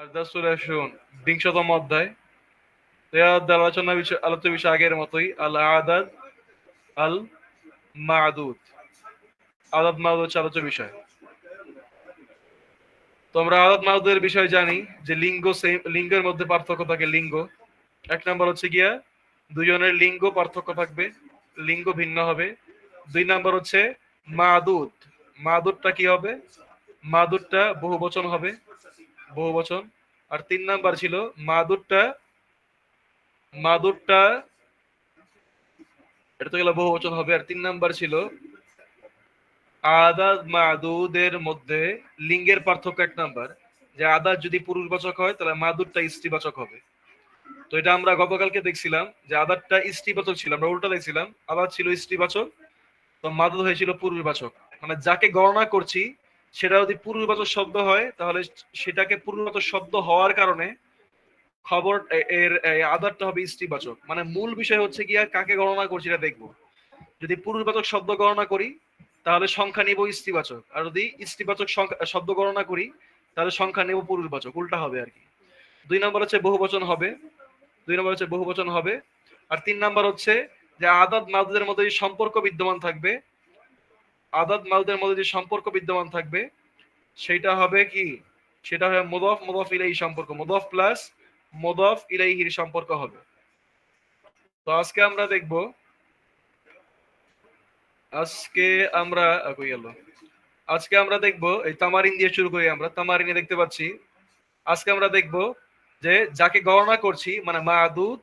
আর চলে আসুন বিংশতম অধ্যায়। এই অধ্যায় আলোচ্য বিষয় আগের মতোই আল আদাদ আল মাদুদ। আদাদ মাদুদ হচ্ছে আলোচ্য বিষয়। তোমরা আদাদ মাদুদের বিষয় জানি যে লিঙ্গের মধ্যে পার্থক্য থাকে। লিঙ্গ এক নম্বর হচ্ছে গিয়া দুজনের লিঙ্গ পার্থক্য থাকবে, লিঙ্গ ভিন্ন হবে। দুই নম্বর হচ্ছে মাদুদ। মাদুদটা কি হবে? মাদুদটা বহু বচন হবে, বহু বচন। আর তিন নাম্বার ছিল মাদুদটা, মাদুদটা এটা তো গেল বহু বচন হবে। আর তিন নাম্বার ছিল আদাদ মাদুদের মধ্যে লিঙ্গের পার্থক্য। এক নাম্বার যে আদাদ যদি পুরুষবাচক হয় তাহলে মাদুদটা স্ত্রীবাচক হবে। তো এটা আমরা গতকালকে দেখছিলাম যে আদাদটা স্ত্রীবাচক ছিল, আমরা উল্টা দেখছিলাম। আদাদ ছিল স্ত্রীবাচক, তো মাদুদ হয়েছিল পুরুষবাচক। মানে যাকে গণনা করছি সেটা যদি পুরুষবাচক শব্দ হয় তাহলে সেটাকে পুরুষবাচক শব্দ হওয়ার কারণে খবর এর আদারটা হবে স্ত্রীবাচক। মানে মূল বিষয় হচ্ছে গিয়া কাকে গণনা করছি এটা দেখবো। যদি পুরুষবাচক শব্দ গণনা করি তাহলে সংখ্যা নিব স্ত্রীবাচক, আর যদি স্ত্রীবাচক শব্দ গণনা করি তাহলে সংখ্যা নেব পুরুষবাচক, উল্টা হবে আর কি। দুই নম্বর হচ্ছে বহুবচন হবে, দুই নম্বর হচ্ছে বহুবচন হবে। আর তিন নম্বর হচ্ছে যে আদাদ মাদুদের মধ্যে যে সম্পর্ক বিদ্যমান থাকবে, আদাদ মাদুদের মধ্যে যে সম্পর্ক বিদ্যমান থাকবে সেটা হবে কি, সেটা হবে মুদাফ মুদাফ ইলাইহি সম্পর্ক, মুদাফ প্লাস মুদাফ ইলাইহির সম্পর্ক হবে। তো আজকে আমরা দেখব, আজকে আমরা কই গেল, আজকে আমরা দেখব এই তামারিন দিয়ে শুরু করি। আমরা তামারিনে দেখতে পাচ্ছি আজকে আমরা দেখব যে যাকে গণনা করছি মানে মাদুদ,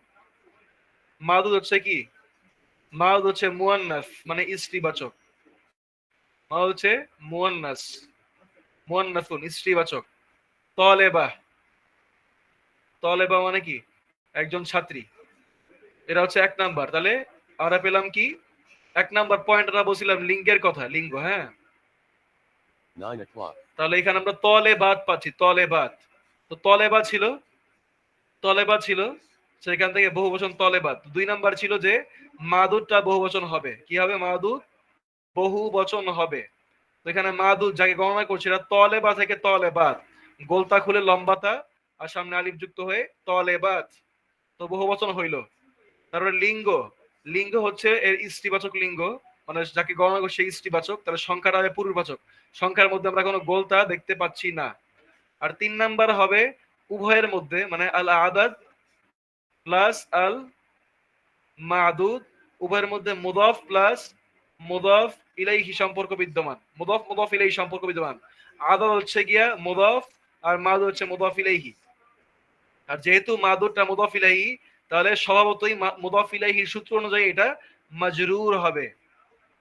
মাদুদ হচ্ছে কি, মাদুদ হচ্ছে মুয়ান্নাস মানে স্ত্রীবাচক। মাদুদ হচ্ছে মুয়ান্নাস, মুয়ান্নাসুন স্ত্রীবাচক। তলেবা, তলেবা মানে কি, একজন ছাত্রী। এটা হচ্ছে এক নাম্বার। তাহলে আমরা পেলাম কি, এক নাম্বার পয়েন্ট আমরা বলছিলাম লিঙ্গের কথা, লিঙ্গ। হ্যাঁ, 9 o'clock. তাহলে এখানে আমরা তলে বাদ পাচ্ছি, তলে বাদ। তো তলেবা ছিল, তলেবা ছিল, সেখান থেকে বহু বচন তলেবাদ। দুই নাম্বার ছিল যে মাদুদটা বহু বচন হবে। কি হবে? মাদুদ বহু বচন হবে। তো এখানে মাদুদ যাকে গণনা করছি এটা তলেবা থেকে তলেবাদ, গোলতা খুলে লম্বাতা আর সামনে আলিফ যুক্ত হয়ে তলেবাদ, তো বহু বচন হইল। তারপরে লিঙ্গ, লিঙ্গ হচ্ছে এর স্ত্রীবাচক লিঙ্গ, মানে যাকে গণনা করছে সেই স্ত্রীবাচক। তাহলে সংখ্যাটা হবে পুরুষবাচক, সংখ্যার মধ্যে আমরা কোনো গোলতা দেখতে পাচ্ছি না। আর তিন নাম্বার হবে উভয়ের মধ্যে, মানে আল আদাদ প্লাস আল মাদুদ, উভয়ের মধ্যে মুদাফ প্লাস মুদাফ ইলাইহি সম্পর্ক বিদ্যমান, মুদাফ মুদাফ ইলাইহি সম্পর্ক বিদ্যমান। আদাদ হচ্ছে গিয়া মুদাফ আর মাদুদ হচ্ছে মুদাফ ইলাইহি। আর যেহেতু মাদুদটা মুদাফ ইলাইহি তাহলে স্বভাবতই মুদাফ ইলাইহির সূত্র অনুযায়ী এটা মাজরুর হবে,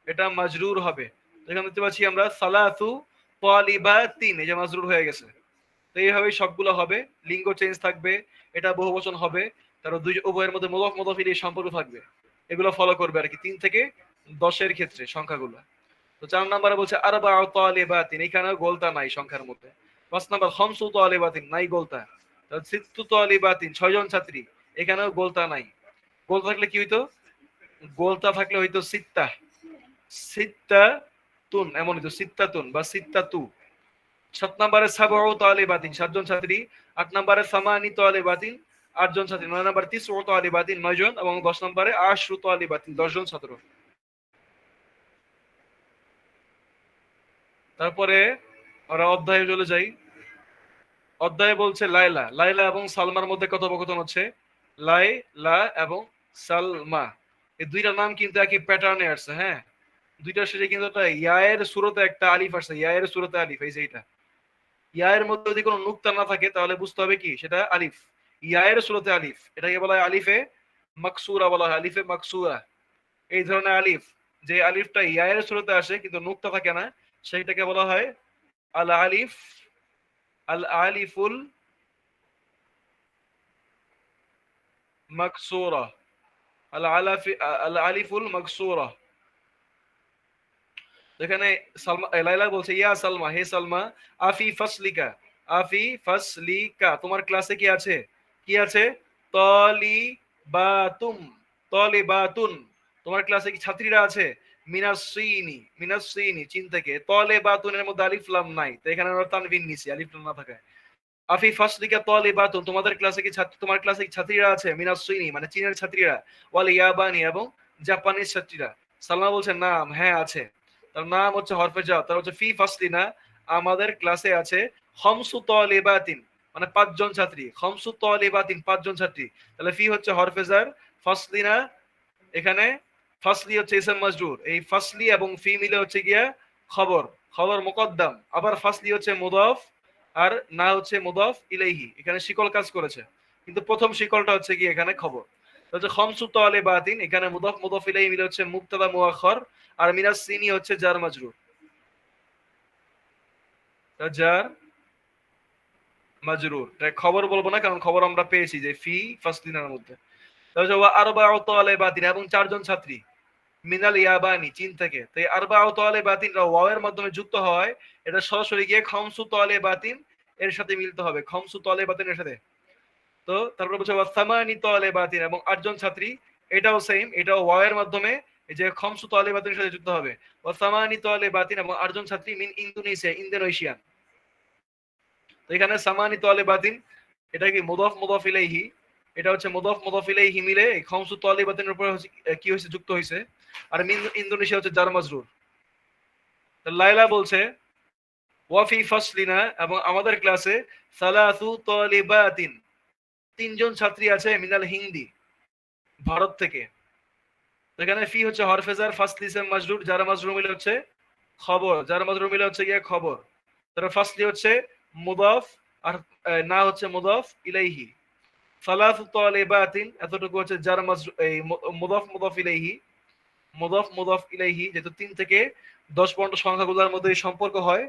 এটা মাজরুর হবে। এখানে দেখতে পাচ্ছি আমরা সালাসু তালিবাতিন, এই যে মাজরুর হয়ে গেছে। তো এইভাবেই সবগুলো হবে, লিঙ্গ চেঞ্জ থাকবে, এটা বহুবচন হবে, তারপর দুই উভয়ের মধ্যে মুদাফ মুদাফ ইলাইহি সম্পর্ক থাকবে। এগুলো ফলো করবে আর কি 3 থেকে 10 এর ক্ষেত্রে সংখ্যাগুলো। তো 4 নম্বরে বলছে আরবাউ তালিবাতিন, এখানে গোলতা নাই সংখ্যার মধ্যে। 5 নম্বর খামসু তালিবাতিন, নাই গোলতা। তাহলে সিত্তু তালিবাতিন, 6 জন ছাত্রী, এখানেও গোলতা নাই। গোলতা থাকলে কি হইতো? গোলতা থাকলে হইতো সিত্তা, সিত্তা তুন, এমন হইতো সিত্তাতুন বা সিত্তাতু। 7 নম্বরে সাবউ তালিবাতিন, 7 জন ছাত্রী। 8 নম্বরে সামানি তালিবাতিন, 8 জন ছাত্রী। 9 নম্বরে তিসউ তালিবাতিন, 9 জন। এবং 10 নম্বরে আশরু তালিবাতিন, 10 জন ছাত্র। তারপরে আমরা অধ্যায়ে চলে যাই। অধ্যায়ে বলছে লাইলা, লাইলা এবং সালমার মধ্যে কথোপকথন হচ্ছে। লাইলা এবং সালমা, এই দুইটা নাম কিন্তু একই প্যাটার্নে আসছে। হ্যাঁ, দুইটার শেষে কিন্তু একটা ইয়ায়ের সুরতে একটা আলিফ আসছে, ইয়ায়ের সুরতে আলিফ। এই যে এটা, ইয়ায়ের মধ্যে যদি কোনো নুক্তা না থাকে তাহলে বুঝতে হবে কি সেটা আলিফ। ইয়ায়ের সুরতে আলিফ, এটাকে বলা হয় আলিফে মাকসুরা, বলা হয় আলিফে মাকসুরা। এই ধরনের আলিফ যে আলিফটা ইয়ায়ের সুরতে আসে কিন্তু নুক্তা থাকে না, সেইটাকে বলা হয় আল আলিফ, আল আলিফুল মাকসুরা, আল আলাফি, আল আলিফুল মাকসুরা। এখানে সালমা, লাইলা বলছে ইয়া সালমা, হে সালমা, আফি ফাসলিকা, আফি ফাসলিকা, তোমার ক্লাসে কি আছে? কি আছে? তলিবাতুম, তলিবাতুন, তোমার ক্লাসে কি ছাত্রীরা আছে? মিনাসসিনি, মিনাসসিনি চীন থেকে। তলেবাতুনের মধ্যে আলিফ লাম নাই, তো এখানে আমরা তানবিন নিছি আলিফ লাম না থাকায়। আফি ফাসলিকা তালিবাতুন, তোমাদের ক্লাসে কি ছাত্র, তোমার ক্লাসে কি ছাত্রীরা আছে? মিনাস সুইনি মানে চীনের ছাত্রীরা, ওয়াল ইয়াবানি এবং জাপানিজ ছাত্রীরা। সালমা বলছে নাম, হ্যাঁ আছে। তার নাম হচ্ছে হরফে জাওয়াব, তার হচ্ছে ফি ফাসলিনা, আমাদের ক্লাসে আছে খমসু তালিবাতিন মানে পাঁচজন ছাত্রী, খমসু তালিবাতিন পাঁচজন ছাত্রী। তাহলে ফি হচ্ছে হরফে জার, ফাসলিনা এখানে ফাসলি হচ্ছে ইসম মাজরুর, এই ফাসলি এবং ফি মিলে হচ্ছে গিয়া খবর, খবর মুকদ্দাম, আবার ফাসলি হচ্ছে মুদাফ আর না হচ্ছে মুদাফ ইলাইহি, এখানে শিকল কাজ করেছে, কিন্তু প্রথম শিকলটা হচ্ছে কি এখানে খবর। হচ্ছে খমসু তালিবাতিন, এখানে মুদাফ মুদাফ ইলাইহি মিলে হচ্ছে মুবতাদা মুআখার, আর মিনাস সিনি হচ্ছে জার মাজরুর, জার মাজরুর। তাই খবর বলবো না, কারণ খবর আমরা পেয়েছি যে ফি ফাসলিনার মধ্যে। তাহলে ওয়া আরবাউ তালিবাতিন এবং চারজন ছাত্রী, মিনাল ইয়াবানি চীন থেকে। তো এই আরবাউ তালিবাতিন ওয়াওয়ের মাধ্যমে যুক্ত হয়, এটা সরাসরি গিয়ে খমসু তালিবাতিন এর সাথে মিলতে হবে, খমসু তালিবাতিন এর সাথে। তো তারপর বলছে ওয়াসামানি তালিবাতিন এবং আটজন ছাত্রী, এটাও সেম, এটাও ওয়াওয়ের মাধ্যমে এই যে খমসু তালিবাতিনের সাথে যুক্ত হবে। ওয়াসামানি তালিবাতিন এবং আটজন ছাত্রী মিন ইন্দোনেশিয়া, ইন্দোনেশিয়ান। তো এখানে সামানি তালিবাতিন এটা কি মুদাফ মুদাফ ইলাইহি, এটা হচ্ছে মুদাফ মুদাফ ইলাইহি মিলে এই খমসু তালিবাতিনের উপর কি হয়েছে, যুক্ত হয়েছে। আর মিন ইন্দোনেশিয়া হচ্ছে জার মাজরুর। লাইলা বলছে ওয়াফি ফাসলিনা এবং আমাদের ক্লাসে সালাসু তালিবাতিন তিনজন ছাত্রী আছে মিনাল হিন্দি ভারত থেকে। এখানে ফি হচ্ছে হরফেজার, ফাসলি ইসম মাজরুর, জার মাজরুর মিলে হচ্ছে খবর, জার মাজরুর মিলে হচ্ছে গিয়ে খবর। তারপর ফাসলি হচ্ছে মুদাফ আর না হচ্ছে মুদাফ ইলাইহি। সালাসু তালিবাতিন এতটুকু হচ্ছে জার মাজরুর, এই মুদাফ মুদাফ ইলাইহি, মুদাফ মুদাফ ইলাইহি, যেহেতু 3 থেকে 10 পর্যন্ত সংখ্যাগুলোর মধ্যে এই সম্পর্ক হয়,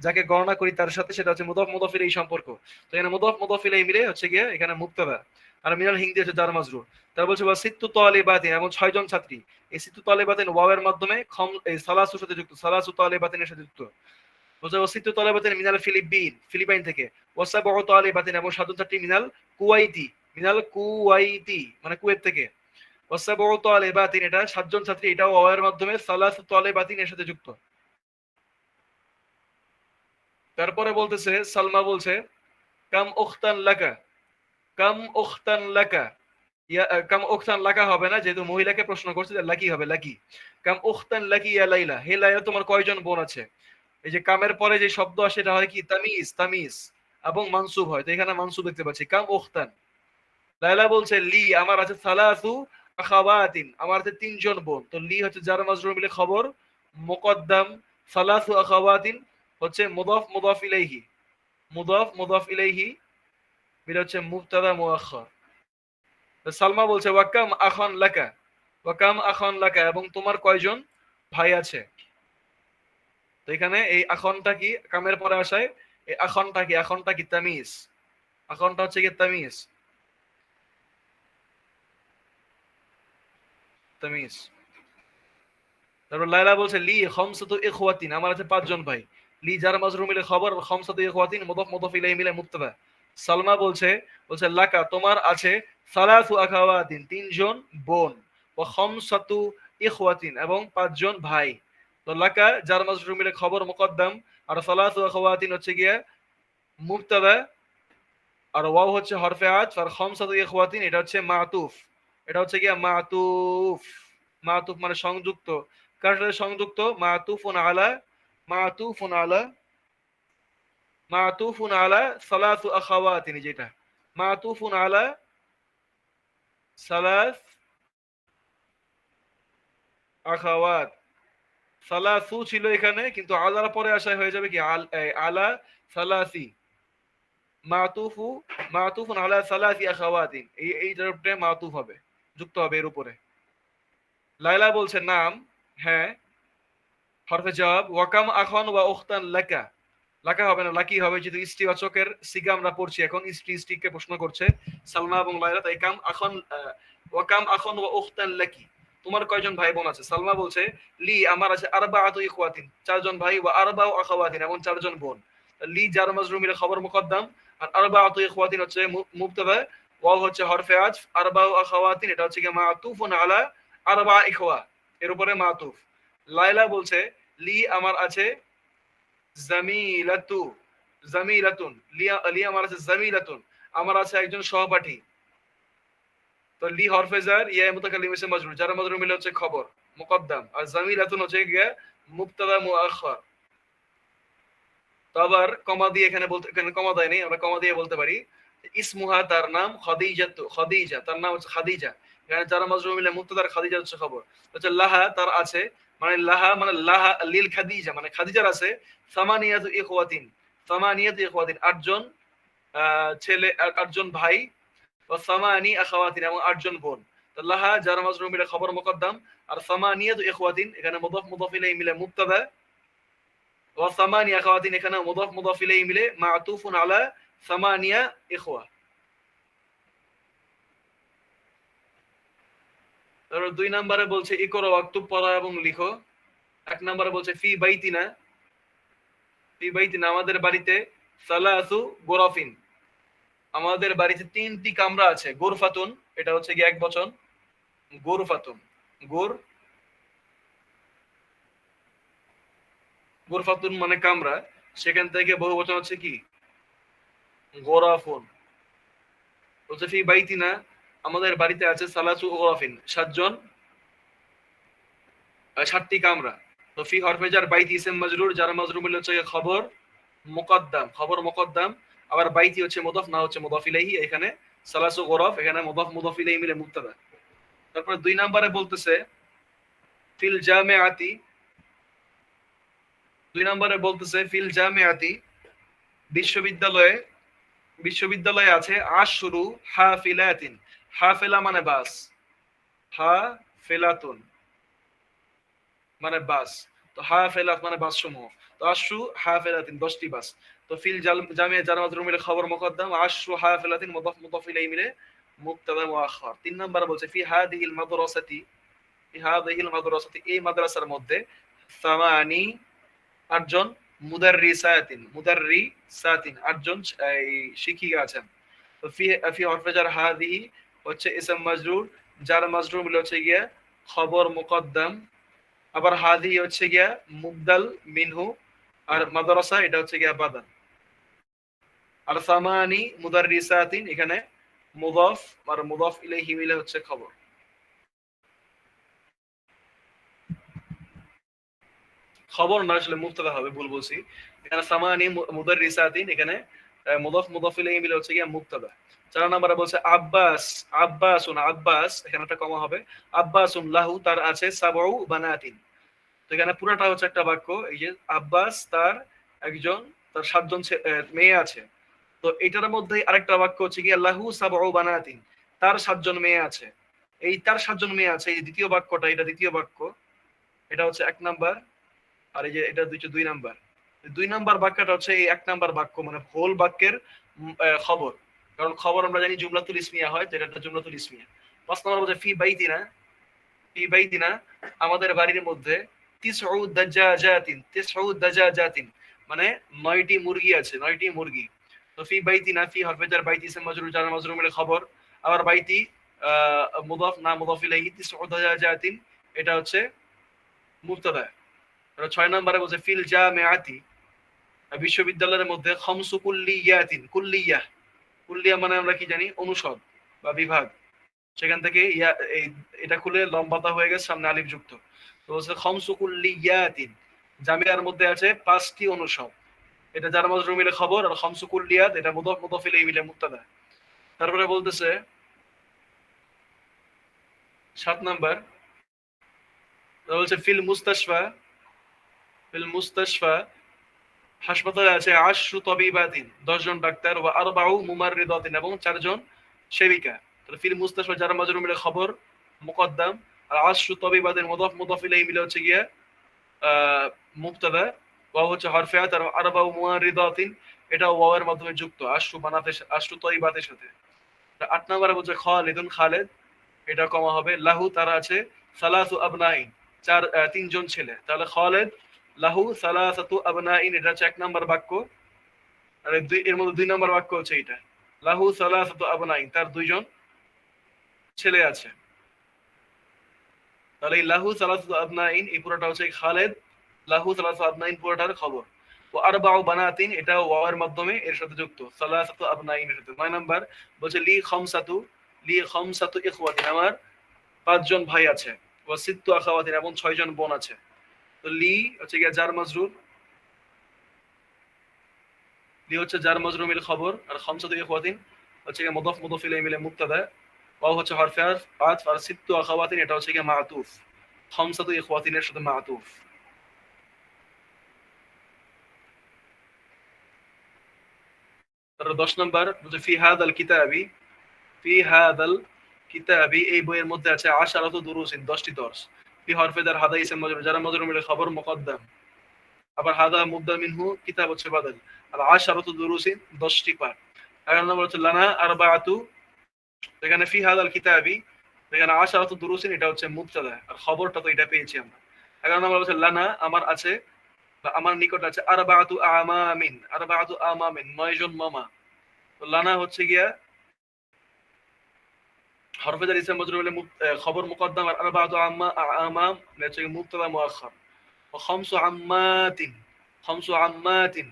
যাকে গণনা করি তার সাথে, সেটা হচ্ছে মুদাফ মুদাফ ইলাইহি সম্পর্ক। তো এখানে মুদাফ মুদাফ ইলাইহি মিলে হচ্ছে গিয়ে এখানে মুবতাদা, আর মিনাল হিন্দি হচ্ছে জার মাজরুর। তারপর বলছে ওয়া সিত্তু তালিবাতিন এবং 6 জন ছাত্রী, এই সিত্তু তালিবাতিন ওয়াওয়ের মাধ্যমে এই সালাসুর সাথে যুক্ত, সালাসু তালিবাতিনের সাথে যুক্ত। বলছে ওয়া সিত্তু তালিবাতিন মিনাল ফিলিপিন, ফিলিপাইন থেকে। ওয়া সাবউ তালিবাতিন এবং 7 জন ছাত্রী মিনাল কুয়াইতি, মিনাল কুয়াইতি মানে কুয়েত থেকে। ওয়াসাবউ তালিবাতিন এটা 7 জন ছাত্রী, এটাও ওয়াওয়ের মাধ্যমে সালাসু তালিবাতিন এর সাথে যুক্ত। তারপরে বলতেছে সালমা বলছে কাম উখতান লাকা, কাম উখতান লাকা, কাম উখতান লাকা হবে না, যেহেতু মহিলাকে প্রশ্ন করছে, লাকি হবে, লাকি। কাম উখতান লাকি ইয়া লাইলা, হে লাইলা তোমার কয়জন বোন আছে? এই যে কামের পরে যে শব্দ আসে এটা হয় কি তামিজ, তামিজ এবং মানসুব হয়, তো এখানে মানসুব দেখতে পাচ্ছি কাম উখতান। লাইলা বলছে লি আমার আছে সালাসু আখাওয়াতিন, আমার আছে তিনজন বোন। তো লি হচ্ছে জার মাজরুর মিলে খবর মুকদ্দাম, সালাসু আখাওয়াতিন হচ্ছে মুদাফ মুদাফ ইলাইহি, মুদাফ মুদাফ ইলাইহি মিলে হচ্ছে মুবতাদা মুআখার। তো সালমা বলছে ওয়াকাম আখান লাকা, ওয়াকাম আখান লাকা এবং তোমার কয়জন ভাই আছে? তো এখানে এই আখনটা কি কামের পরে আসায়, এই আখনটা কি, আখনটা কি তামিজ, আখনটা হচ্ছে কি তামিজ, তামিজ। তারপর লাইলা বলছে লি খামসাতু ইখওয়াতিন, আমার আছে পাঁচজন ভাই। লি জার মাজরুর মিলে খবর, খামসাতু ইখওয়াতিন মুদাফ মুদাফ ইলাইহি মিলে মুবতাদা। সালমা বলছে, বলছে লাকা তোমার আছে সালাসু আখাওয়াতিন তিনজন বোন, ওয়া খামসাতু ইখওয়াতিন এবং পাঁচজন ভাই। তো লাকা জার মাজরুর মিলে খবর মুকদ্দাম, আর সালাসু আখাওয়াতিন হচ্ছে গিয়া মুবতাদা, আর ওয়াও হচ্ছে হরফে আতফ, আর খামসাতু ইখওয়াতিন এটা হচ্ছে মাতুফ, এটা হচ্ছে গিয়া মাতুফ। মাতুফ মানে সংযুক্ত, কার সাথে সংযুক্ত? মাতুফুন আলা, মাতুফুন আলা, মাতুফুন আলা সালাসু আখাওয়াতিন, যেটা মাতুফুন আলা সালাস আখাওয়াত। সালাসু ছিল এখানে, কিন্তু আলার পরে আসায় হয়ে যাবে কি আলা সালাসি, মাতুফু, মাতুফুন আলা সালাসি আখাওয়াতিন, এইটার উপরে মাতুফ হবে, যুক্ত হবে এর উপরে। লাইলা বলছে নাম, হ্যাঁ হরফে জবাব। ওয়াকাম আখন ওয়া উখতান লাকা, লাকা হবে না লাকি হবে, যেহেতু ইস্তিবাচকের সিগা আমরা পড়ছি এখন, ইস্টিকে প্রশ্ন করছে সালমা এবং লাইলা, তাই কাম আখন ওয়াকাম আখন ওয়া উখতান লাকি, তোমার কয়জন ভাই বোন আছে? সালমা বলছে লি আমার আছে আরবাআতু ইখওয়াতিন, চারজন ভাই, ওয়া আরবাউ আখাওয়াতিন এবং চারজন বোন। লি জার মাজরুর মিলে খবর মুকদ্দাম, আর আরবাআতু ইখওয়াতিন হচ্ছে মুবতাদা, ওয়াও হচ্ছে হরফে আতফ, আরবাউ আখাওয়াতিন এটা হচ্ছে কি মাতুফুন আলা আরবা ইখওয়া, এর উপরে মাতুফ। লাইলা বলছে লি আমার আছে জামিলাতু, জামিলাতুন, লিয়া লিয়া আমার আছে জামিলাতুন, আমার আছে একজন সহপাঠী। তো লি হরফে জার, ইয়া মুতাকাল্লিম ইসম মাজরুর, যার মাজরুর মিলে হচ্ছে খবর মুকদ্দাম, আর জামিলাতুন হচ্ছে গিয়া মুবতাদা মুআখার। তো আবার কমা দিয়ে এখানে বলতে, এখানে কমা দেয় নেই, আমরা কমা দিয়ে বলতে পারি ইসমুহা তার নাম, খাদিজাতু খাদিজা তার নাম হচ্ছে খাদিজা, এখানে যার মাজরুর মিলে মুবতাদার খাদিজা হচ্ছে খবর। হচ্ছে লাহা তার আছে, মানে লাহা মানে লাহা লিল খাদিজা মানে খাদিজার আছে সামানিয়াতু ইখওয়াতিন, সামানিয়াতু ইখওয়াতিন আটজন ছেলে, আটজন ভাই, ওয়া সামানি আখাওয়াতিন এবং আটজন বোন। তো লাহা যার মাজরুর মিলে খবর মুকদ্দাম, আর সামানিয়াতু ইখওয়াতিন এখানে মুদাফ মুদাফ ইলাইহি মিলে মুবতাদা, ওয়া সামানি আখাওয়াতিন এখানে মুদাফ মুদাফ ইলাইহি মিলে মা'তুফুন আলা সামানিয়া ইখওয়া। তারপর 2 নম্বরে বলছে ইকরা ওয়াক্তুব পড়া এবং লিখো। 1 নম্বরে বলছে ফি বাইতিনা, ফি বাইতিনা আমাদের বাড়িতে সালাসু গোরাফিন, আমাদের বাড়িতে 3টি কামরা আছে। গোরফাতুন এটা হচ্ছে কি এক বচন, গোরফাতুন, গোর গোরফাতুন মানে কামরা, সেখান থেকে বহু বচন হচ্ছে কি গোরাফুন। বলছে ফি বাইতিনা আমাদের বাড়িতে আছে সালাসু গোরাফিন 7জন, 7টি কামরা। তো ফি হরফে জার, বাইতি ইসম মাজরুর, যার মাজরুর মিলে হচ্ছে খবর মুকদ্দাম, খবর মুকদ্দাম, আবার বাইতি হচ্ছে মুদাফ না হচ্ছে মুদাফ ইলাইহি, এখানে সালাসু গোরাফ এখানে মুদাফ মুদাফ ইলাইহি মিলে মুবতাদা। তারপর 2 নম্বরে বলতেছে ফিল জামিআতি, 2 নম্বরে বলতেছে ফিল জামিআতি বিশ্ববিদ্যালয়ে, বিশ্ববিদ্যালয়ে আছে আশরু হাফিলাতিন, হাফিলা মানে বাস, হাফিলাতুন মানে বাস, তো হাফিলাত মানে বাস সমূহ। তো আশরু হাফিলাতিন 10টি বাস। তো ফিল জামিয়া যার মাজরুর মিলে খবর মুকদ্দাম, আশরু হাফিলাতিন মুদাফ মুদাফ ইলাইহি মিলে মুবতাদা মুআখার। 3 নম্বরে বলছে ফি হাদিহিল মাদ্রাসাতি, ফি হাদিহিল মাদ্রাসাতি এই মাদ্রাসার মধ্যে সামানি 8জন, মুদাররিসাতিন, মুদাররিসাতিন 8জন এই শিক্ষিকা আছেন। তো ফি ফি হরফে জার, হাদিহি হচ্ছে ইসম মাজরুর, যার মাজরুর মিলে হচ্ছে গিয়া খবর মুকদ্দাম, আবার হাদিহি হচ্ছে গিয়া মুবদাল মিনহু, আর মাদ্রাসা এটা হচ্ছে গিয়া বাদাল। আর সামানি মুদাররিসাতিন এখানে মুদাফ আর মুদাফ ইলাইহি মিলে হচ্ছে খবর। খবর না আসলে মুবতাদা হবে, ভুল বলছি, এখানে সামানি মুদাররিসাতিন এখানে মুদাফ মুদাফ ইলাইহি মিলে হচ্ছে গিয়া মুবতাদা। 4 নম্বরে বলছে আব্বাস, আব্বাসুন আব্বাস এখানে একটা কমা হবে, আব্বাসুন লাহু তার আছে সাবউ বানাতিন। তো এখানে পুরোটা হচ্ছে একটা বাক্য, এই যে আব্বাস তার একজন, তার 7জন মেয়ে আছে। তো এটার মধ্যে আরেকটা বাক্য হচ্ছে গিয়া লাহু সাবউ বানাতিন, তার 7জন মেয়ে আছে। এই তার 7জন মেয়ে আছে, এই দ্বিতীয় বাক্যটা, এটা দ্বিতীয় বাক্য, এটা হচ্ছে 1 নাম্বার, আর এই যে এটা 2 নাম্বার। 2 নাম্বার বাক্যটা হচ্ছে এই 1 নাম্বার বাক্য, মানে হোল বাক্যের খবর, কারণ খবর আমরা জানি জুমলাতুল ইসমিয়া হয়, যেটা একটা জুমলাতুল ইসমিয়া। 5 নম্বর বলছে ফি বাইতিনা, ফি বাইতিনা আমাদের বাড়ির মধ্যে তিসউ দাজাজাতিন, তিসউ দাজাজাতিন মানে 9টি মুরগি আছে, 9টি মুরগি। তো ফি বাইতিনা, ফি হরফে জার, বাইতি ইসম মাজরুর, যার মাজরুর মিলে খবর, আবার বাইতি মুদাফ না মুদাফ ইলাইহি, তিসউ দাজাজাতিন এটা হচ্ছে মুবতাদা। 6 নম্বরে বলছে ফিল জামিআতি বিশ্ববিদ্যালয়ের মধ্যে খামসু কুল্লিয়াতিন, কুল্লিয়াহ, কুল্লিয়া মানে আমরা কি জানি অনুষদ বা বিভাগ, সেখান থেকে এটা খুলে লম্বাতা হয়ে গেছে, সামনে আলিফ যুক্ত। তো বলছে খামসু কুল্লিয়াতিন জামিয়ার মধ্যে আছে 5টি অনুষদ, এটা যার মাজরুর মিলে খবর, আর খামসু কুল্লিয়াত এটা মুদাফ মুদাফ ইলাইহি মিলে মুবতাদা। তারপরে বলতেছে 7 নাম্বার, বলছে ফিল মুস্তাশফা, ফিল মুস্তাশফা হাসপাতালে আছে আশরু তাবিবাতিন 10 জন ডাক্তার, ওয়া আরবাউ মুমাররিদাতিন এবং 4 জন সেবিকা। তাহলে ফিল মুস্তাশফা যার মাজরুর মিলে খবর মুকদ্দাম, আর আশরু তাবিবাতিন মুদাফ মুদাফ ইলাইহি মিলে হচ্ছে গিয়া মুবতাদা, ওয়া হচ্ছে হরফে আত, আর আরবাউ মুমাররিদাতিন এটা ওয়াওয়ের মাধ্যমে যুক্ত আশরু বানাতে, আশরু তাবিবাতের সাথে। 8 নম্বরে বলছে খালিদুন খালেদ এটা কমা হবে, লাহু তার আছে সালাসু আবনাইন 3 জন ছেলে। তাহলে খালেদ লাহু সালাসাতু আবনাইন এটা হচ্ছে 1 নাম্বার বাক্য, আর এর মধ্যে 2 নাম্বার বাক্য হচ্ছে এটা লাহু সালাসাতু আবনাইন, তার 2 জন ছেলে আছে। তাহলে এই লাহু সালাসাতু আবনাইন এই পুরোটা হচ্ছে খালেদ লাহু সালাসাতু আবনাইন পুরোটার খবর। ও আরবাউ বানাতিন, এটা ওয়াওয়ের মাধ্যমে এর সাথে যুক্ত, সালাসাতু আবনাইন এর সাথে। 9 নাম্বার বলছে লি খামসাতু ইখওয়াতিন, আমার 5 জন ভাই আছে। ওয়া সিত্তু আখাওয়াতিন, এবং 6 জন বোন আছে। তো লি হচ্ছে গিয়ে জার মাজরুর, লি হচ্ছে জার মাজরুর মিল খবর, আর খামসাতু ইখওয়াতিন হচ্ছে গিয়ে মুদাফ মুদাফ ইলাইহি মিলে মুবতাদা, ওয়াও হচ্ছে হরফে আতফ, আর সিত্তু আখাওয়াতিন এটা হচ্ছে গিয়ে মাতুফ, খামসাতু ইখওয়াতিনের সাথে মাতুফ। তারপর 10 নাম্বার বলছে ফি হাদাল কিতাবি, এই বইয়ের মধ্যে আছে আশারাতু দুরুসিন, 10টি দর্স। ফি হরফে জার, হাদা ইসম মাজরুর, যারা মাজরুর মিলে খবর মুকদ্দাম, আবার হাদা মুবদা মিনহু, কিতাব হচ্ছে বাদল, আর আশারাতু দুরুসিন 10টি পাঠ। 11 নম্বর হচ্ছে লানা আরবাআতু, এখানে ফি হাদাল কিতাবি, এখানে আশারাতু দুরুসিন এটা হচ্ছে মুবতাদা, আর খবরটা তো এটা পেয়েছি আমরা। 11 নম্বর হচ্ছে লানা আমার আছে, বা আমার নিকট আছে, আরবাআতু আমামিন 9 জন মামা। তো লানা হচ্ছে গিয়া হরফে জার ইসম মাজরুর মিলে খবর মুকদ্দাম, আর আরবাআতু আমাম হচ্ছে মুবতাদা মুআখখার। ও খামসু আম্মাতিন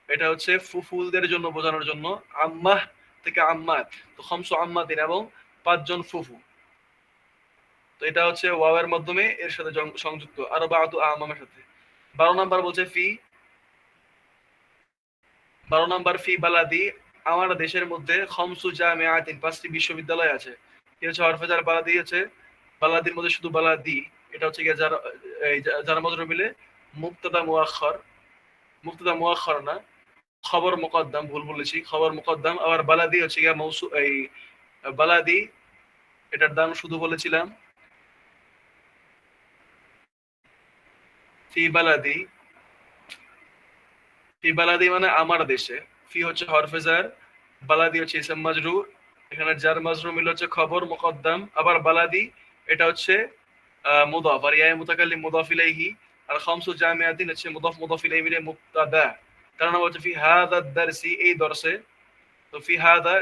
এটা হচ্ছে ফুফুলদের জন্য বোঝানোর জন্য, আম্মাহ থেকে আম্মাত, তো খামসু আম্মাতিন এবং 5 জন ফুফু। তো এটা হচ্ছে ওয়াওয়ের মাধ্যমে এর সাথে সংযুক্ত, আরবাআতু আমামের সাথে। 12 নাম্বার বলছে ফি বালাদি, আমার দেশের মধ্যে খামসু জামিআতিন 5টি বিশ্ববিদ্যালয় আছে। কি হচ্ছে হরফে জার বালাদি, হচ্ছে বালাদির মধ্যে শুধু বালাদি, এটা হচ্ছে গিয়ে যারা মাজরুর মিলে মুবতাদা মুআখখার না, খবর মুকদ্দাম, ভুল বলেছি, খবর মুকদ্দাম। আবার বালাদি হচ্ছে গিয়া এই বালাদি এটার দাম শুধু বলেছিলাম ফি বালাদি, মানে আমার দেশে। ফি হচ্ছে হরফে জার, বালাদি হচ্ছে ইসম মাজরুর, এখানে জার মাজরুর মিল হচ্ছে খবর মুকদ্দাম। আবার বালাদি এটা হচ্ছে মুদাফ, আর ইয়া মুতাকাল্লিম মুদাফ ইলাইহি, আর খামসু জামিআতিন হচ্ছে মুদাফ মুদাফ ইলাইহি মিলে মুবতাদা। কারণ হচ্ছে ফি হাদা দারসি, এই দর্সে। তো ফি হাদা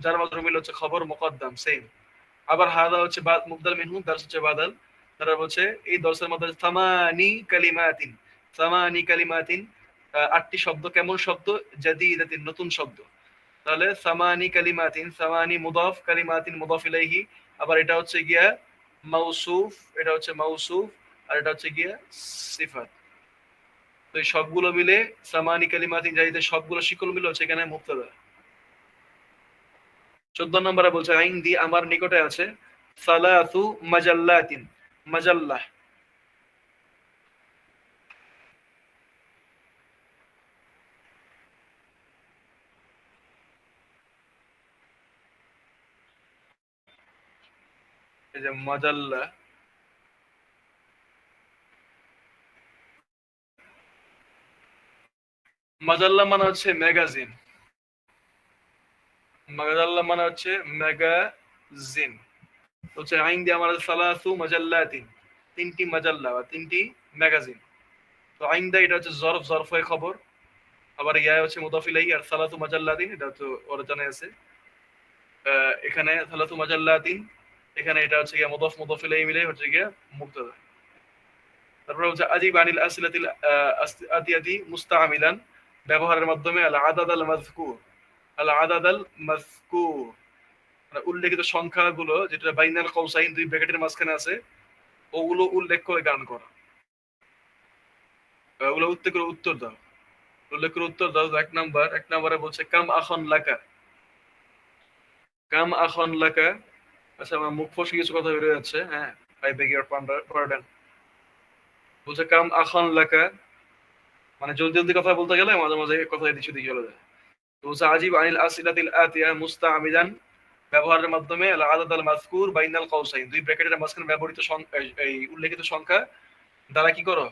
যার মাজরুর মিল হচ্ছে খবর মুকদ্দাম, সেম। আবার হাদা হচ্ছে মুবদাল মিনহু, দারস হচ্ছে বাদাল। তারা বলছে এই দর্সের মধ্যে সামানি কালিমাতিন 8টি শব্দ। কেমন শব্দ? জাদিদাতিন, নতুন শব্দ। তাহলে সামানি কালিমাতিন, সামানি মুদাফ, কালিমাতিন মুদাফ ইলাইহি। আবার এটা হচ্ছে গিয়া মাউসুফ, আর এটা হচ্ছে গিয়া সিফাত। তো এই সবগুলো মিলে সামানি কালিমাতিন জাদিদের সবগুলো শিকল মিলে হচ্ছে এখানে মুবতাদা। 14 নম্বরে বলছে আইনদি, আমার নিকটে আছে, সালাসু মাজাল্লাতিন, মাজাল্লাহ। এই যে মাজাল্লাহ, মাজাল্লাহ মানে হচ্ছে ম্যাগাজিন, মাজাল্লাহ মানে হচ্ছে ম্যাগাজিন। হচ্ছে আইন দিয়ে আমার সালাসু মাজাল্লাতিন, 3টি মাজাল্লা বা 3টি ম্যাগাজিন। তো আইন দা এটা হচ্ছে জরফ হয়ে খবর, আবার ইয়া হচ্ছে মুদাফ ইলাইহি, আর সালাসু মাজাল্লাতিন এটা তো ওরা জানা আছে। এখানে সালাসু মাজাল্লাতিন, এখানে এটা হচ্ছে গিয়া মুদাফ ইলাইহি মিলে হচ্ছে গিয়া মুবতাদা। তারপর হচ্ছে আজিব আনিল আসিলাতিল আতিয়াতি মুস্তাআমিলান, ব্যবহারের মাধ্যমে আল আদাদ আল মাযকুর, মানে উল্লেখিত সংখ্যাগুলো যেটা বাইনাল কৌসাইন, 2 ব্র্যাকেটের মাঝখানে আছে, ওগুলো উল্লেখ করে গান করা, ওগুলো উল্লেখ করে উত্তর দাও। 1 নম্বরে বলছে কাম আখন লাকা। আচ্ছা, আমার মুখ ফসকে কিছু কথা বেরিয়ে যাচ্ছে, হ্যাঁ, আই বেগ ইওর পার্ডন। বলছে কাম আখন লাকা, মানে জলদি জলদি কথা বলতে গেলে মাঝে মাঝে কথা এদিক সেদিক চলে যায়। তো বলছে আজিব আনিল আসিলাতিল আতিয়া মুস্তাআমিলান, ব্যবহারের মাধ্যমে আল আদাদ আল মাযকুর বাইনাল কৌসাইন, 2 ব্র্যাকেটের মাঝখানে ব্যবহৃত এই উল্লেখিত সংখ্যা দ্বারা কি করো?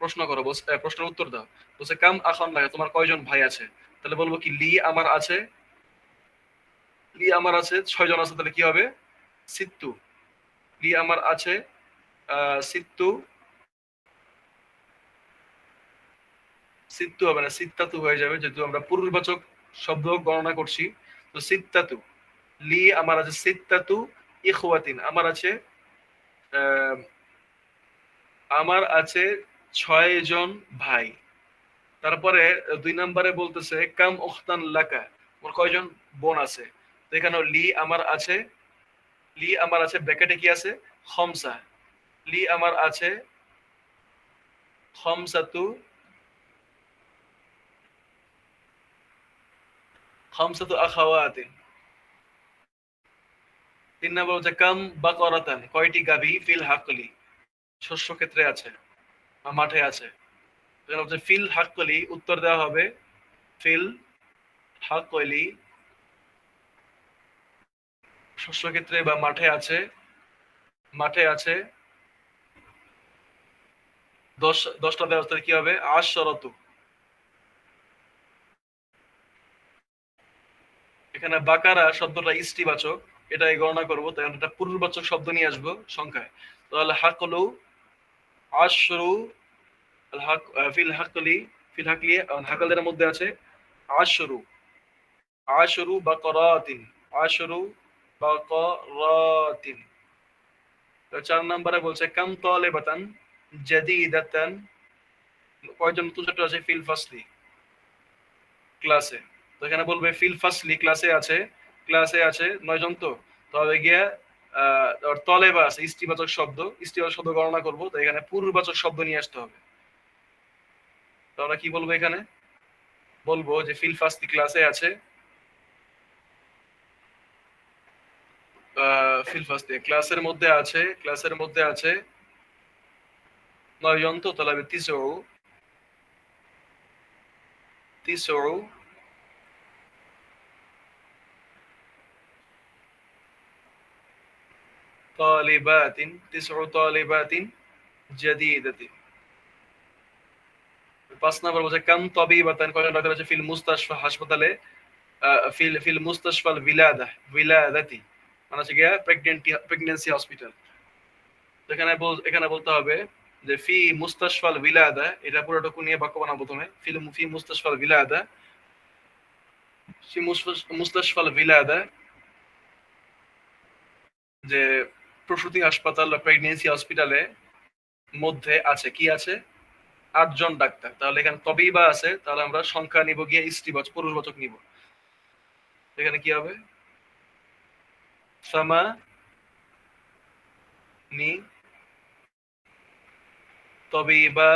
প্রশ্ন করো, প্রশ্নের উত্তর দাও। বলছে কাম আখন লাকা, তোমার কয়জন ভাই আছে? তাহলে বলবো কি লি আমার আছে 6 জন আছে, তাহলে কি হবে? সিত্তু। লি আমার আছে সিত্তু, সিত্তু হবে না, সিত্তাতু হয়ে যাবে, যেহেতু আমরা পূর্ববাচক শব্দ গণনা করছি। তো সিত্তাতু, লি আমার আছে সিত্তাতু ইখওয়াতিন, আমার আছে 6 জন ভাই। তারপরে 2 নম্বরে বলতেছে কাম উখতান লাকা, তোমার কয়জন বোন আছে? তো এখানে লি আমার আছে ব্র্যাকেটে কি আছে? খমসা। লি আমার আছে খমসাতু, খমসাতু আখাওয়াতিন। 3 নম্বর হচ্ছে কাম বাকরাতান, কয়টি গাভী ফিল হাকলি, শস্য ক্ষেত্রে আছে বা মাঠে আছে। এখানে হচ্ছে ফিল হাকলি, উত্তর দেওয়া হবে ফিল হাকলি, শস্য ক্ষেত্রে বা মাঠে আছে, মাঠে আছে। 10টা দেওয়া আছে, কি হবে? আশরাতু। এখানে বাকারা শব্দটা ইষ্টিবাচক, এটাই গণনা করবো, তাই আমরা একটা পূর্ববাচক শব্দ নিয়ে আসবো সংখ্যায়। তাহলে হাকলু আশরু, আল হাক ফিল হাকলি, ফিল হাকলি হাকলের মধ্যে আছে আশরু, আশরু বাকরাতিন, আশরু বাকরাতিন। তো 4 নম্বরে বলছে কাম তালিবাতান জাদিদাতান, কয়জন নতুন ছাত্র আছে ফিল ফাসলি, ক্লাসে। তো এখানে বলবে ফিল ফাসলি, ক্লাসে আছে 9 জন। তো তবে গিয়া তলেবা আছে ইষ্টিবাচক শব্দ, ইষ্টিবাচক শব্দ গণনা করবো, তো এখানে পূর্ববাচক শব্দ নিয়ে আসতে হবে। তো আমরা কি বলবো এখানে? বলবো যে ফিল ফাসলি ক্লাসে আছে, ফিল ফাসলি ক্লাসের মধ্যে আছে 9 জন। তো তাহলে হবে তিসউ তালিবাতিন, তিসউ তালিবাতিন জাদিদাতিন। 5 নাম্বার বলছে কাম তাবিবাতান, কয়জন ডাক্তার আছে ফিল মুস্তাশফা, হাসপাতালে, ফিল ফিল মুস্তাশফাল বিলাদাতি, মানে হচ্ছে গিয়া প্রেগন্যান্সি হসপিটাল। এখানে বলতে হবে যে ফি মুস্তাশফাল বিলাদা, এটা পুরোটুকু নিয়ে বাক্য বানাবো প্রথমে। ফি মুস্তাশফাল বিলাদা, ফি মুস্তাশফাল বিলাদা, যে প্রসূতি হাসপাতাল বা প্রেগন্যান্সি হসপিটালে মধ্যে আছে, কি আছে? 8 জন ডাক্তার। তাহলে এখানে তবিবা আছে, তাহলে আমরা সংখ্যা নিব গিয়ে ইস্টিবাচক, পুরুষবাচক নিব। এখানে কি হবে? সামা নি তবিবা।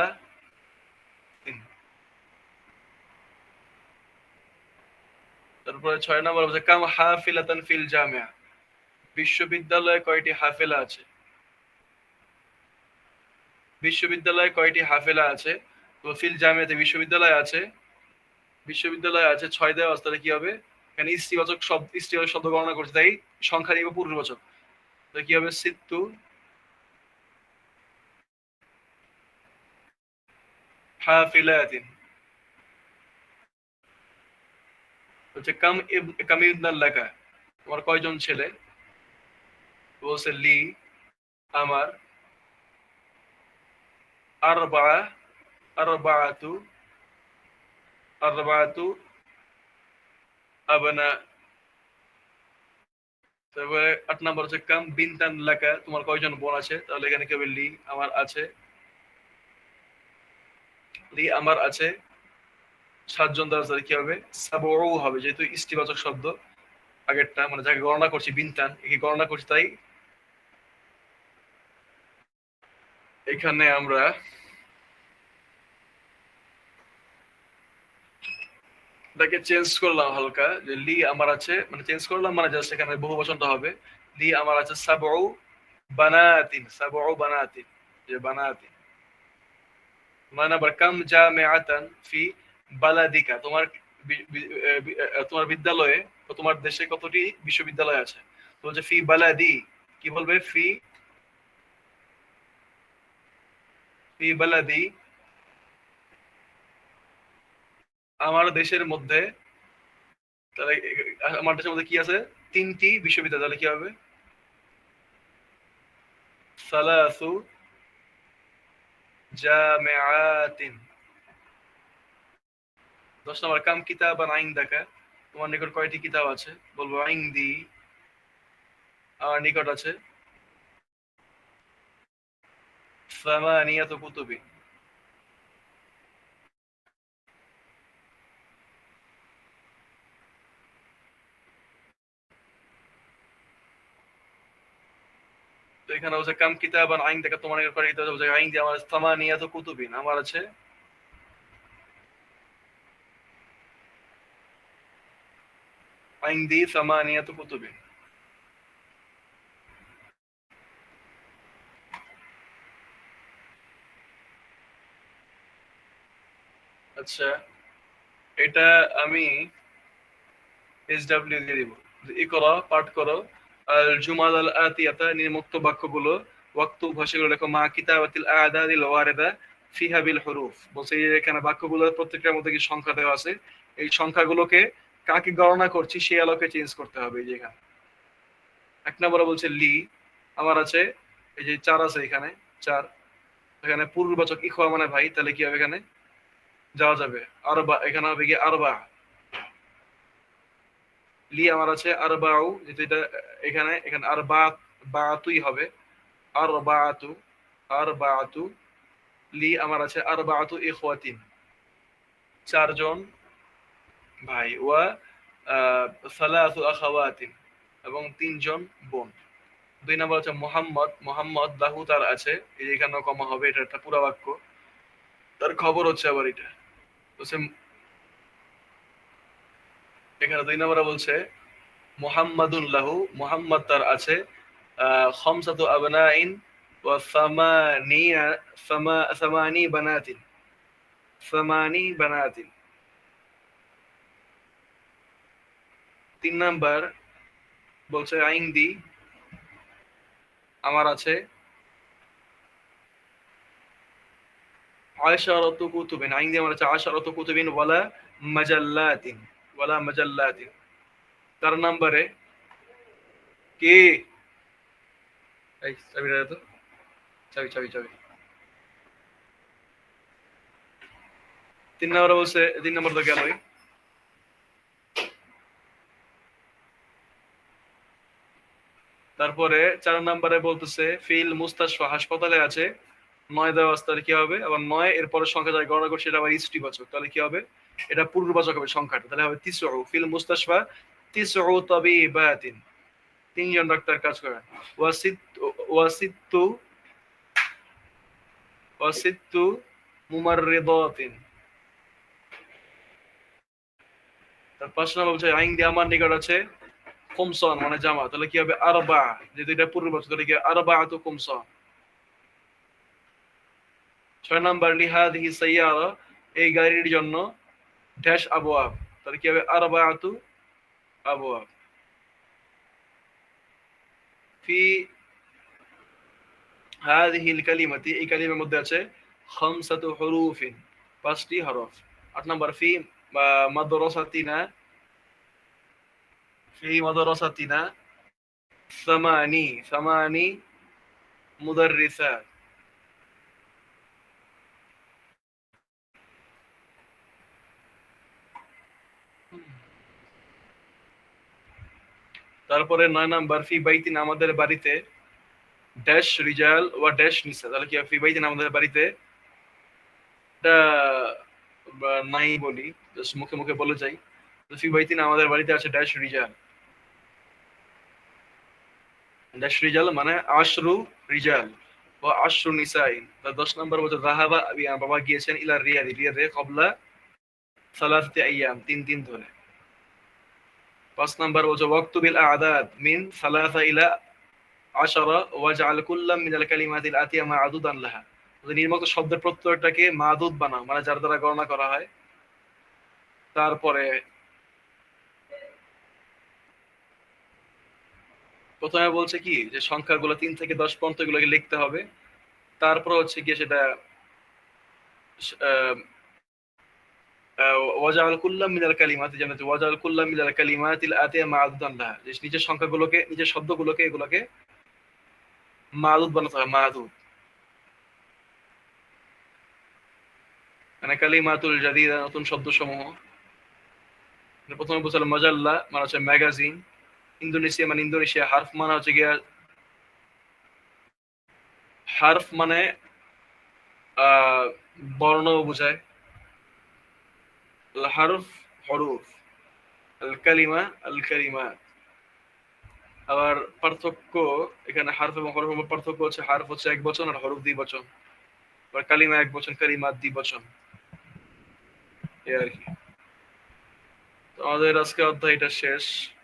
তারপরে 6 নম্বর হচ্ছে কাম হাফিলাতান ফিল জামিয়া, বিশ্ববিদ্যালয়ে কয়টি হাফেলা আছে? বিশ্ববিদ্যালয়ে কয়টি হাফেলা আছে? তো ফিল জামিয়াতে বিশ্ববিদ্যালয় আছে 6 দেওয়া আছে, তাহলে কি হবে? এখানে ইস্তিবাচক শব্দ গণনা করছে, তাই সংখ্যা নিব পূর্ববাচক। তো কি হবে? সিত্তু হাফিলাতিন। হচ্ছে কাম ইবনাল লাকা, তোমার কয়জন ছেলে? বলছে লি আমার, আরবা আরবাতু আরবাতু আবনা। তারপরে 8 নাম্বার হচ্ছে কাম বিনতান লাকা, তোমার কয়জন বোন আছে? তাহলে এখানে কি হবে? লি আমার আছে 7 জন। দ্বারা তাহলে কি হবে? সাবউ হবে, যেহেতু ইস্তিবাচক শব্দ আগেরটা, মানে যাকে গণনা করছি বিনতান, একে গণনা করছি, তাই এখানে আমরা এটাকে চেঞ্জ করলাম হালকা, যে লি আমার আছে, মানে চেঞ্জ করলাম, মানে জাস্ট এখানে বহুবচনটা হবে লি আমার আছে সাবউ বানাতিন, সাবউ বানাতিন, যে বানাতিন। 9 নাম্বার কাম জামিআতান ফি বালাদিকা, তোমার বিদ্যালয়ে বা তোমার দেশে কতটি বিশ্ববিদ্যালয় আছে? তো হচ্ছে ফি বালাদি, কি বলবে? ফি বালাদি, আমার দেশের মধ্যে। তাহলে আমার দেশের মধ্যে কি আছে? 3টি বিশ্ববিদ্যালয়। তাহলে কি হবে? সালাসু জামিআতিন। 10 নম্বর কাম কিতাবান ইনদাকা, তোমার নিকট কয়টি কিতাব আছে? বলবো ইনদি, আমার নিকট আছে সামানিয়াতু কুতুবি। তো এখানে হচ্ছে কাম কিতাবান আইন থেকে তোমার করে দিতে হবে আইন দিয়ে আমার সামানিয়াত কুতুবিন আমার আছে আইন দি সামানিয়াত কুতুবিন। আচ্ছা, এটা আমি এসডব্লিউ দিয়ে দিব। ইকরা পাঠ করো আল জুমাল আল আতিয়াতা নির্মুক্ত বাক্যগুলো ওয়াক্তু ভাষাগুলো লেখো মা কিতাবাতিল আদাদিল ওয়ারিদা ফিহা বিল হুরুফ। বলছে যে এখানে বাক্যগুলোর প্রত্যেকটার মধ্যে কি সংখ্যা দেওয়া আছে, এই সংখ্যাগুলোকে কাকে গণনা করছি সেই আলোকে চেঞ্জ করতে হবে। এই যে এখানে এক নম্বরে বলছে লি আমার আছে এই যে চার আছে এখানে চার, এখানে পূর্ববাচক ইখওয়া মানে ভাই, তাহলে কি হবে এখানে যাওয়া যাবে আরবা, এখানে হবে কি আরবা। লি আমার আছে আরবাউ, যেহেতু এটা এখানে এখানে আরবাত বাতুই হবে আরবাতু আরবাতু। লি আমার আছে আরবাতু ইখওয়াতিন, চারজন ভাই, ওয়া সালাসু আখাওয়াতিন এবং তিনজন বোন। দুই নম্বর হচ্ছে মোহাম্মদ, মোহাম্মদ লাহু তার আছে, এই এখানেও কমা হবে, এটা একটা পুরা বাক্য। তার খবর হচ্ছে আবার এটা বলছে এখানে দুই নম্বরে বলছে মুহাম্মাদুন লাহু, মুহাম্মদ তার আছে খামসাতু আবনাইন ওয়া সামানিয়া সামানি বানাতিন, সামানি বানাতিন। তিন নাম্বার বলছে আইনদি আমার আছে আশারাতু কুতুবিন, আইনদি আমার আছে আশারাতু কুতুবিন ওয়ালা মাজাল্লাতিন, ওয়ালা মাজাল্লাতিন। 4 নম্বরে কি এই চাবিটা দে তো, চাবি চাবি চাবি। 3 নম্বরে বলছে 3 নম্বর তো গেলই। তারপরে 4 নম্বরে বলতেছে ফিল মুস্তাশফা হাসপাতালে আছে, 9 দেওয়া আছে, তাহলে কি হবে আবার 9 এর পরে সংখ্যা যায় গণনা করছে, এটা আবার স্ত্রীবাচক, তাহলে কি হবে এটা পূর্ববাচক হবে সংখ্যাটা, তাহলে হবে তিসউ ফিল মুস্তাশফা তিসউ তাবিবাতিন, তিনজন ডাক্তার কাজ করেন। ওয়াসিত ওয়াসিত্তু ওয়াসিত্তু মুমাররিদাতিন। তার 5 নম্বর বলছে আইন দিয়ে আমার নিকট আছে কুমসান মানে জামা, তাহলে কি হবে আরবা, যেহেতু এটা পূর্ববাচক তাহলে কি আরবাআতু কুমসান। 6 নাম্বার লিহাদিহি সাইয়ারা, এই গাড়ির জন্য ড্যাশ আবওয়াব, তাহলে কি হবে আরবাআতু আবওয়াব। ফি হাদিহিল কালিমাতি, এই কালিমার মধ্যে আছে খামসাতু হুরুফিন, 5টি হরফ। 8 নাম্বার ফি মাদ্রাসাতিনা, ফি মাদ্রাসাতিনা সামানি মুদাররিসাত। তারপরে 9 নাম্বার ফি বাইতিন, আমাদের বাড়িতে ড্যাশ রিজাল ওয়া ড্যাশ নিসা, তাহলে কি হবে ফি বাইতিন আমাদের বাড়িতে, এটা নাই বলি, জাস্ট মুখে মুখে বলে যাই। তো ফি বাইতিন আমাদের বাড়িতে আছে ড্যাশ রিজাল, ড্যাশ রিজাল মানে আশরু রিজাল ও আশরু নিসাইন। 10 নাম্বার বলছে যাহাবা বাবা গিয়েছেন ইলা রিয়াদি, রিয়াদে ক্বাবলা সালাসাতি আইয়াম, 3 দিন ধরে। 5 নাম্বার বলছে ওয়াক্তুবিল আ'দাদ মিন সালাসা ইলা আশারা ওয়াজআল কুল্লাম মিনাল কালিমাতিল আতিয়া মা'দুদান লাহা, নির্মুক্ত শব্দের প্রত্যয়টাকে মাদুদ বানাও মানে যার দ্বারা গণনা করা হয়। তারপরে প্রথমে বলছে কি যে সংখ্যাগুলো 3 থেকে 10 পর্যন্ত এগুলোকে লিখতে হবে। তারপর হচ্ছে গিয়ে সেটা ওয়াজআল কুল্লাম মিনাল কালিমাতি, যেমন ওয়াজআল কুল্লাম মিনাল কালিমাতিল আতিয়া মা'দুদান লাহা, যে নিজের সংখ্যাগুলোকে নিজের শব্দগুলোকে এগুলোকে মাদুদ বানাতে হবে, মাদুদ মানে কালিমাতুল জাদিদা, নতুন শব্দসমূহ। প্রথমে বলছিলাম মাজাল্লা মানে হচ্ছে ম্যাগাজিন, ইন্দোনেশিয়া মানে ইন্দোনেশিয়া, হারফ মানে হচ্ছে গিয়া হারফ মানে বর্ণ বোঝায়, হারফ হরুফ, আল কালিমা আল কালিমাত। আবার পার্থক্য এখানে হারফ এবং হরফের পার্থক্য হচ্ছে হারফ হচ্ছে এক বচন আর হরফ দ্বিবচন, আর কালিমা এক বচন, কালিমা দ্বিবচন, এই আর কি। তো আমাদের আজকে অধ্যায়টা শেষ।